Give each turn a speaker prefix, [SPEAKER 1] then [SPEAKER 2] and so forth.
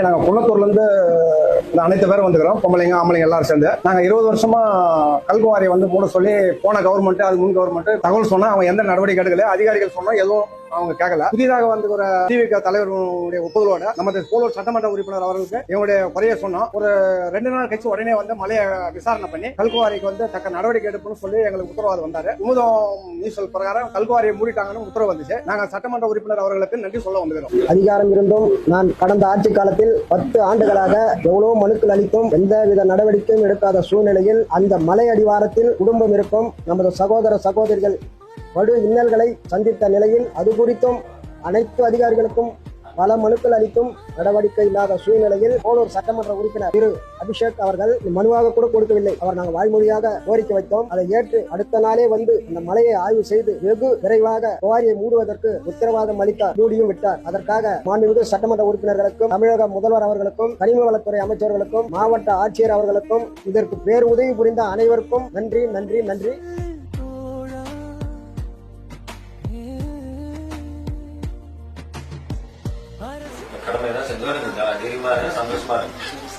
[SPEAKER 1] நாங்க குன்னத்தூர்ல இருந்து அனைத்து பேரும் வந்துக்கிறோம். பொம்பளைங்க ஆம்பளைங்க எல்லாரும் சேர்ந்து நாங்க 20 வருஷமா கல்குவாரியை மூட சொல்லி போன கவர்மெண்ட் அது முன் கவர்மெண்ட் தகவல் சொன்னா அவங்க எந்த நடவடிக்கை எடுக்கல. அதிகாரிகள் சொன்னா எதுவும் அவங்க கேட்கல. புதிதாக ஒரு திமுக தலைவருடைய ஒப்புதலோட நமது போலூர் சட்டமன்ற உறுப்பினர் அவர்களுக்கு எங்களுடைய குறைய சொன்னோம். ஒரு 2 நாள் கழிச்சு உடனே மலையை விசாரணை பண்ணி கல்குவாரிக்கு தக்க நடவடிக்கை எடுப்புன்னு சொல்லி எங்களுக்கு உத்தரவாதம் வந்தாரு. குமுதம் நியூஸ் பிரகாரம் கல்குவாரியை மூடிட்டாங்கன்னு உத்தரவு வந்துச்சு. நாங்க சட்டமன்ற உறுப்பினர் அவர்களுக்கு நன்றி சொல்ல வந்துக்கிறோம்.
[SPEAKER 2] அதிகாரம் இருந்தும் நான் கடந்த ஆட்சி காலத்தில் 10 ஆண்டுகளாக எவ்வளவு மனுக்கள் அளித்தும் எந்தவித நடவடிக்கையும் எடுக்காத சூழ்நிலையில் அந்த மலை அடிவாரத்தில் குடும்பம் இருக்கும் நமது சகோதர சகோதரிகள் படு இன்னல்களை சந்தித்த நிலையில் அது குறித்தும் அனைத்து அதிகாரிகளுக்கும் பல மனுக்கள் அளித்தும் நடவடிக்கை இல்லாத சூழ்நிலையில் போலூர் சட்டமன்ற உறுப்பினர் திரு அபிஷேக் அவர்கள் மனுவாக கூட கொடுக்கவில்லை. அவர் நாங்கள் வாய்மொழியாக கோரிக்கை வைத்தோம். அதை ஏற்று அடுத்த நாளே இந்த மலையை ஆய்வு செய்து வெகு விரைவாக குவாரியை மூடுவதற்கு உத்தரவாதம் அளித்தார், மூடியும் விட்டார். அதற்காக மாண்புமிகு சட்டமன்ற உறுப்பினர்களுக்கும் தமிழக முதல்வர் அவர்களுக்கும் கனிம வளத்துறை அமைச்சர்களுக்கும் மாவட்ட ஆட்சியர் அவர்களுக்கும் இதற்கு பேர் உதவி புரிந்த அனைவருக்கும் நன்றி நன்றி நன்றி.
[SPEAKER 3] கடமை தான் செஞ்சு சந்தோஷமா இருக்கு.